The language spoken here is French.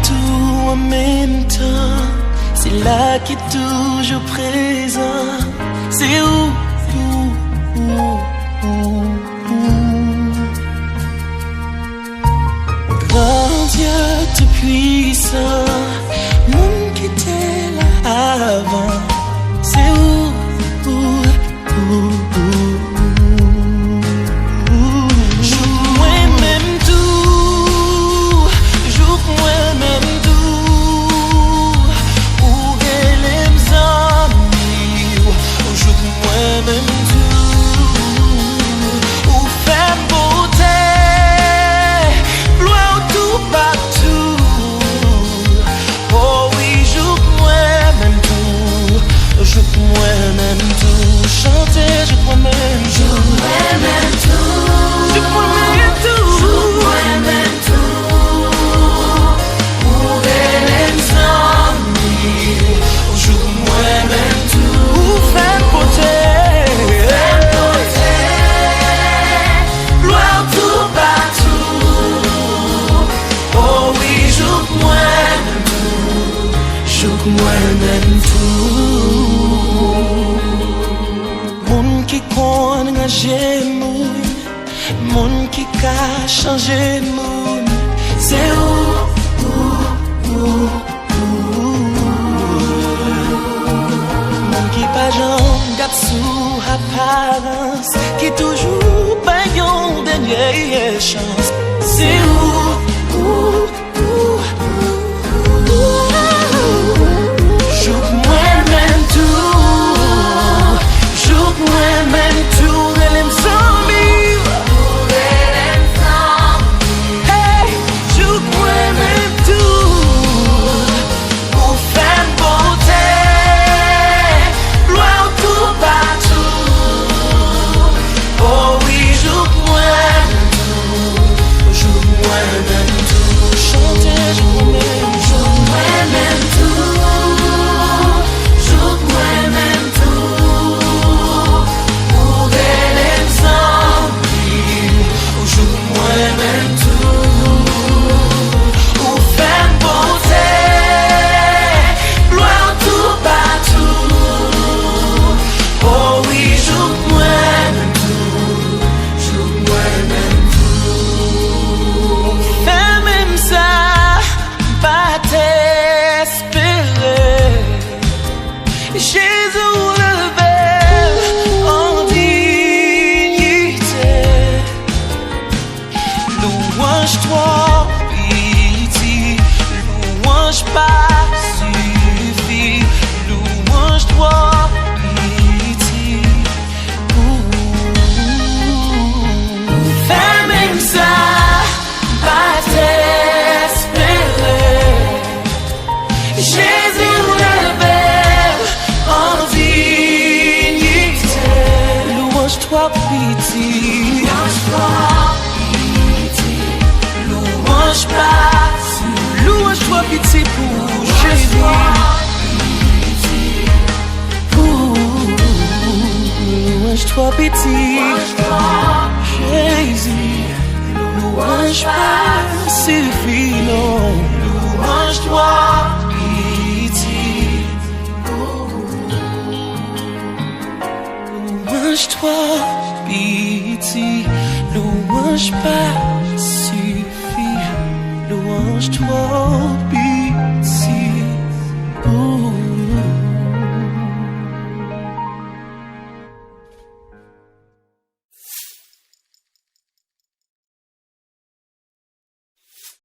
tout en même temps. C'est là qui est toujours présent. C'est où? Grand Dieu tout puissant, monde qui était là avant. C'est où? Moi-même tout. Moun qui connaît engagé moun, moun qui a changé moun. C'est où? Moun qui pas jambe garde sous apparence, qui toujours pas yon dernière chance. C'est où? Moi-même tout, elle aime zombie. Hey, joue moi-même tout. Pour faire beauté, loin tout partout. Oh oui, joue moi-même tout. Joue moi-même tout. Chanter, joue moi-même. Joue moi-même tout. Joue moi-même tout. Moi-même tout, ou faire beauté, loin tout partout. Oh oui, joue moi-même tout, joue moi-même tout. Fais même ça, pas t'espérer. Jésus levé en dignité. Louange-toi, pitié, louange pas suffit, louange-toi, pitié. Fais même ça, pas t'espérer. Jésus levé en dignité. Louange-toi, pitié, louange-toi pitié pour Jésus. Louange-toi pitié, Jésus. Louange pas suffit, non. Louange-toi pitié. Louange-toi pitié, louange pas suffit. Louange-toi,